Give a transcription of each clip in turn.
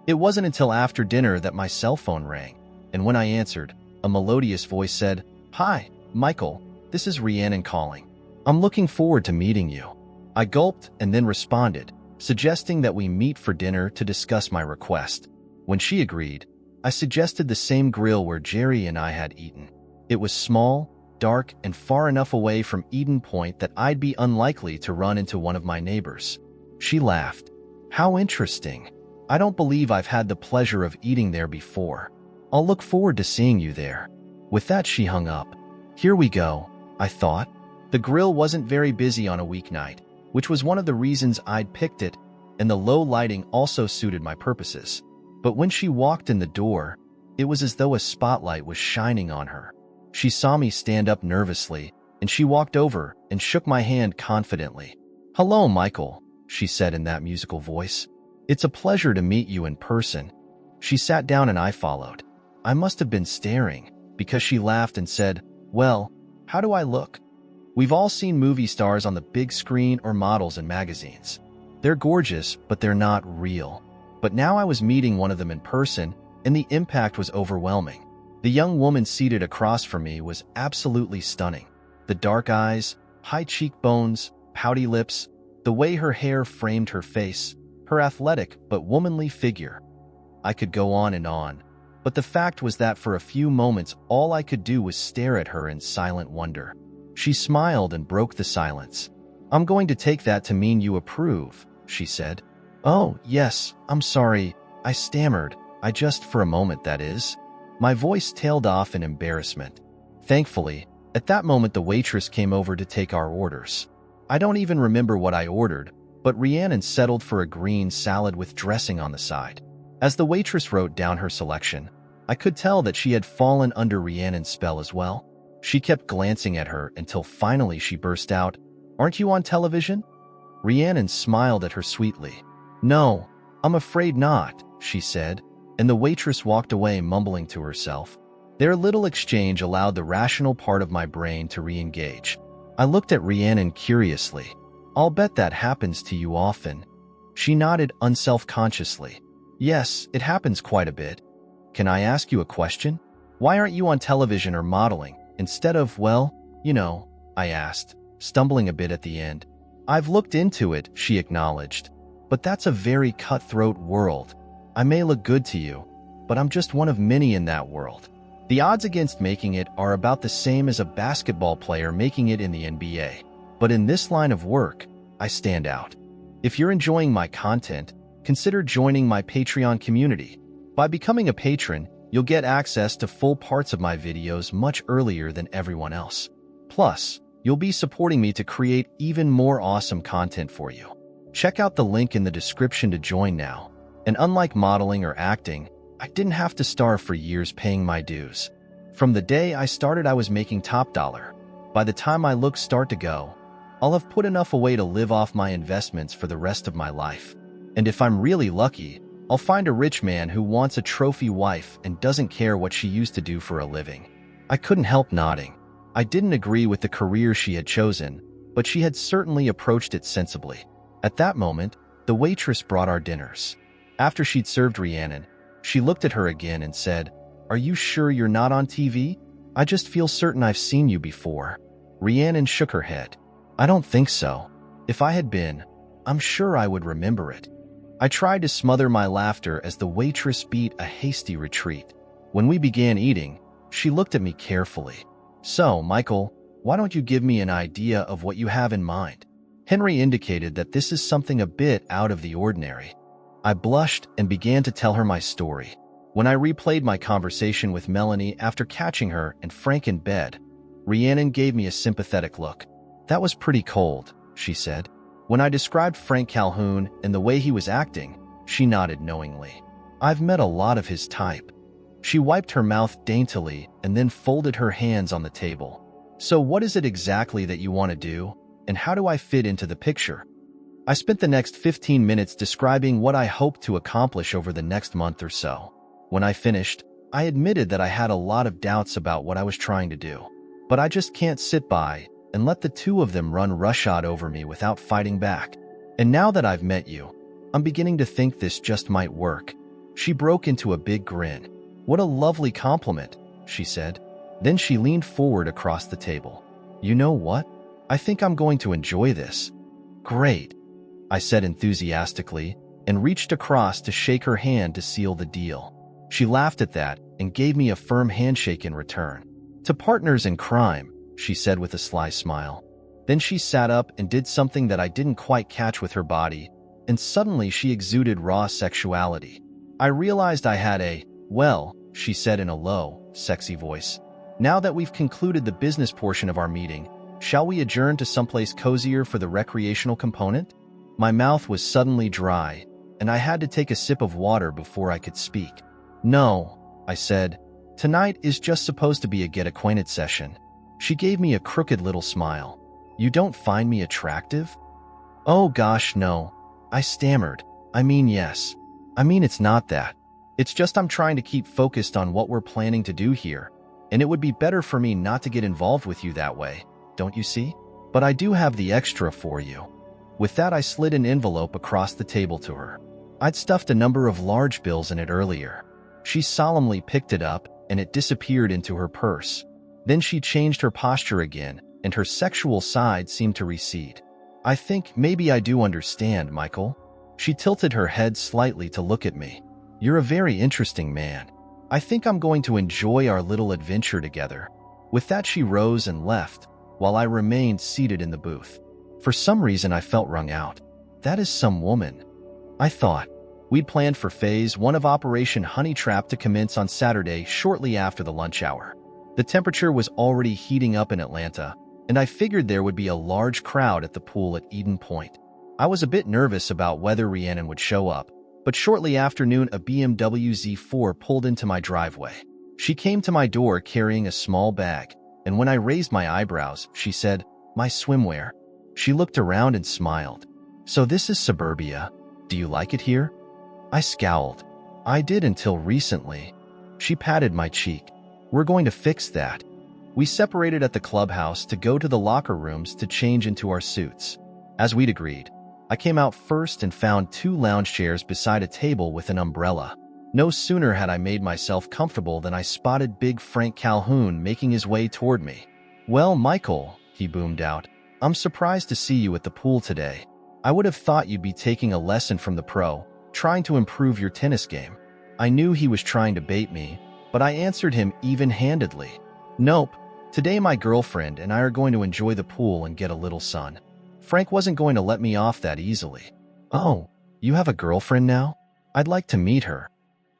It wasn't until after dinner that my cell phone rang, and when I answered, a melodious voice said, "Hi, Michael, this is Rhiannon calling. I'm looking forward to meeting you." I gulped and then responded, suggesting that we meet for dinner to discuss my request. When she agreed, I suggested the same grill where Jerry and I had eaten. It was small, dark, and far enough away from Eden Point that I'd be unlikely to run into one of my neighbors. She laughed. "How interesting. I don't believe I've had the pleasure of eating there before. I'll look forward to seeing you there." With that, she hung up. Here we go, I thought. The grill wasn't very busy on a weeknight, which was one of the reasons I'd picked it, and the low lighting also suited my purposes. But when she walked in the door, it was as though a spotlight was shining on her. She saw me stand up nervously, and she walked over and shook my hand confidently. "Hello, Michael," she said in that musical voice. "It's a pleasure to meet you in person." She sat down and I followed. I must have been staring, because she laughed and said, "Well, how do I look?" We've all seen movie stars on the big screen or models in magazines. They're gorgeous, but they're not real. But now I was meeting one of them in person, and the impact was overwhelming. The young woman seated across from me was absolutely stunning. The dark eyes, high cheekbones, pouty lips, the way her hair framed her face, her athletic but womanly figure. I could go on, but the fact was that for a few moments all I could do was stare at her in silent wonder. She smiled and broke the silence. "I'm going to take that to mean you approve," she said. "Oh, yes, I'm sorry," I stammered. For a moment, that is." My voice tailed off in embarrassment. Thankfully, at that moment the waitress came over to take our orders. I don't even remember what I ordered, but Rhiannon settled for a green salad with dressing on the side. As the waitress wrote down her selection, I could tell that she had fallen under Rhiannon's spell as well. She kept glancing at her until finally she burst out, "Aren't you on television?" Rhiannon smiled at her sweetly. "No, I'm afraid not," she said, and the waitress walked away mumbling to herself. Their little exchange allowed the rational part of my brain to re-engage. I looked at Rhiannon curiously. "I'll bet that happens to you often." She nodded unself-consciously. "Yes, it happens quite a bit. Can I ask you a question? Why aren't you on television or modeling, instead of, well, you know," I asked, stumbling a bit at the end. "I've looked into it," she acknowledged, "but that's a very cutthroat world. I may look good to you, but I'm just one of many in that world. The odds against making it are about the same as a basketball player making it in the NBA. But in this line of work, I stand out. If you're enjoying my content, consider joining my Patreon community. By becoming a patron, you'll get access to full parts of my videos much earlier than everyone else. Plus, you'll be supporting me to create even more awesome content for you. Check out the link in the description to join now. And unlike modeling or acting, I didn't have to starve for years paying my dues. From the day I started, I was making top dollar. By the time my looks start to go, I'll have put enough away to live off my investments for the rest of my life. And if I'm really lucky, I'll find a rich man who wants a trophy wife and doesn't care what she used to do for a living." I couldn't help nodding. I didn't agree with the career she had chosen, but she had certainly approached it sensibly. At that moment, the waitress brought our dinners. After she'd served Rhiannon, she looked at her again and said, "Are you sure you're not on TV? I just feel certain I've seen you before." Rhiannon shook her head. "I don't think so. If I had been, I'm sure I would remember it." I tried to smother my laughter as the waitress beat a hasty retreat. When we began eating, she looked at me carefully. "So, Michael, why don't you give me an idea of what you have in mind?" Henry indicated that this is something a bit out of the ordinary. I blushed and began to tell her my story. When I replayed my conversation with Melanie after catching her and Frank in bed, Rhiannon gave me a sympathetic look. "That was pretty cold," she said. When I described Frank Calhoun and the way he was acting, she nodded knowingly. "I've met a lot of his type." She wiped her mouth daintily and then folded her hands on the table. "So what is it exactly that you want to do, and how do I fit into the picture?" I spent the next 15 minutes describing what I hoped to accomplish over the next month or so. When I finished, I admitted that I had a lot of doubts about what I was trying to do. But I just can't sit by and let the two of them run roughshod over me without fighting back. And now that I've met you, I'm beginning to think this just might work. She broke into a big grin. "What a lovely compliment," she said. Then she leaned forward across the table. "You know what? I think I'm going to enjoy this." "Great," I said enthusiastically, and reached across to shake her hand to seal the deal. She laughed at that and gave me a firm handshake in return. "To partners in crime," she said with a sly smile. Then she sat up and did something that I didn't quite catch with her body, and suddenly she exuded raw sexuality. I realized I had well, she said in a low, sexy voice. "Now that we've concluded the business portion of our meeting, shall we adjourn to someplace cozier for the recreational component?" My mouth was suddenly dry, and I had to take a sip of water before I could speak. "No," I said. "Tonight is just supposed to be a get-acquainted session." She gave me a crooked little smile. "You don't find me attractive?" "Oh gosh, no," I stammered. "I mean, yes. I mean, it's not that. It's just I'm trying to keep focused on what we're planning to do here, and it would be better for me not to get involved with you that way, don't you see? But I do have the extra for you." With that, I slid an envelope across the table to her. I'd stuffed a number of large bills in it earlier. She solemnly picked it up, and it disappeared into her purse. Then she changed her posture again, and her sexual side seemed to recede. "I think maybe I do understand, Michael." She tilted her head slightly to look at me. "You're a very interesting man. I think I'm going to enjoy our little adventure together." With that, she rose and left, while I remained seated in the booth. For some reason, I felt wrung out. That is some woman, I thought. We'd planned for Phase 1 of Operation Honey Trap to commence on Saturday shortly after the lunch hour. The temperature was already heating up in Atlanta, and I figured there would be a large crowd at the pool at Eden Point. I was a bit nervous about whether Rhiannon would show up, but shortly after noon, a BMW Z4 pulled into my driveway. She came to my door carrying a small bag, and when I raised my eyebrows, she said, "My swimwear." She looked around and smiled. "So this is suburbia. Do you like it here?" I scowled. "I did until recently." She patted my cheek. "We're going to fix that." We separated at the clubhouse to go to the locker rooms to change into our suits. As we'd agreed, I came out first and found 2 lounge chairs beside a table with an umbrella. No sooner had I made myself comfortable than I spotted Big Frank Calhoun making his way toward me. "Well, Michael," he boomed out, "I'm surprised to see you at the pool today. I would have thought you'd be taking a lesson from the pro, trying to improve your tennis game." I knew he was trying to bait me, but I answered him even-handedly. "Nope. Today my girlfriend and I are going to enjoy the pool and get a little sun." Frank wasn't going to let me off that easily. "Oh, you have a girlfriend now? I'd like to meet her."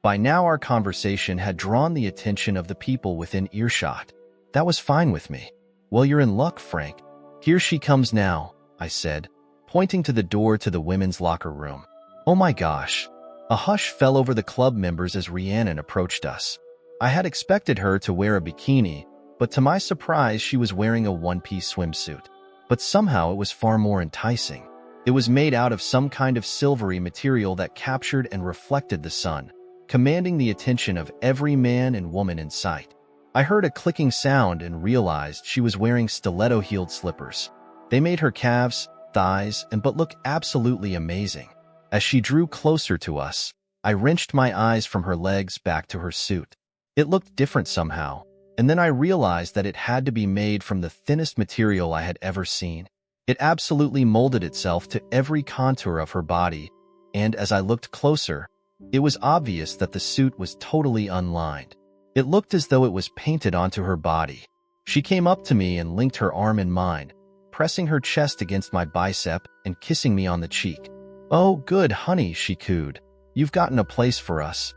By now our conversation had drawn the attention of the people within earshot. That was fine with me. "Well, you're in luck, Frank. Here she comes now," I said, pointing to the door to the women's locker room. Oh my gosh. A hush fell over the club members as Rhiannon approached us. I had expected her to wear a bikini, but to my surprise she was wearing a one-piece swimsuit. But somehow it was far more enticing. It was made out of some kind of silvery material that captured and reflected the sun, commanding the attention of every man and woman in sight. I heard a clicking sound and realized she was wearing stiletto-heeled slippers. They made her calves, thighs, and butt look absolutely amazing. As she drew closer to us, I wrenched my eyes from her legs back to her suit. It looked different somehow, and then I realized that it had to be made from the thinnest material I had ever seen. It absolutely molded itself to every contour of her body, and as I looked closer, it was obvious that the suit was totally unlined. It looked as though it was painted onto her body. She came up to me and linked her arm in mine, pressing her chest against my bicep and kissing me on the cheek. "Oh, good, honey," she cooed. "You've gotten a place for us."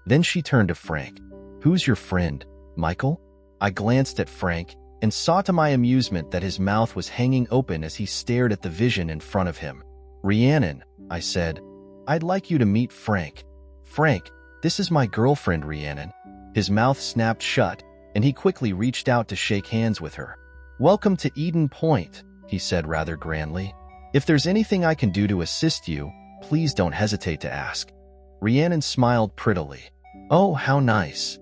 Then she turned to Frank. "Who's your friend, Michael?" I glanced at Frank and saw to my amusement that his mouth was hanging open as he stared at the vision in front of him. "Rhiannon," I said, "I'd like you to meet Frank." "Frank, this is my girlfriend, Rhiannon." His mouth snapped shut, and he quickly reached out to shake hands with her. "Welcome to Eden Point," he said rather grandly. "If there's anything I can do to assist you, please don't hesitate to ask." Rhiannon smiled prettily. "Oh, how nice."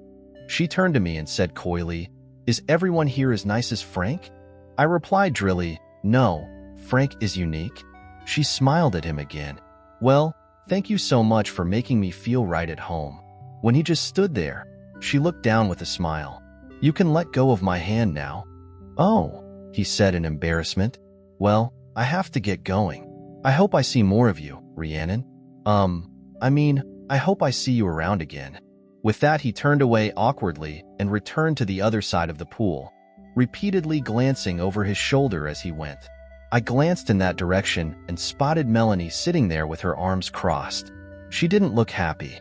She turned to me and said coyly, "Is everyone here as nice as Frank?" I replied drily, "No, Frank is unique." She smiled at him again. "Well, Thank you so much for making me feel right at home." When he just stood there, she looked down with a smile. "You can let go of my hand now." "Oh," he said in embarrassment. "Well, I have to get going. I hope I see more of you, Rhiannon. I hope I see you around again." With that, he turned away awkwardly and returned to the other side of the pool, repeatedly glancing over his shoulder as he went. I glanced in that direction and spotted Melanie sitting there with her arms crossed. She didn't look happy.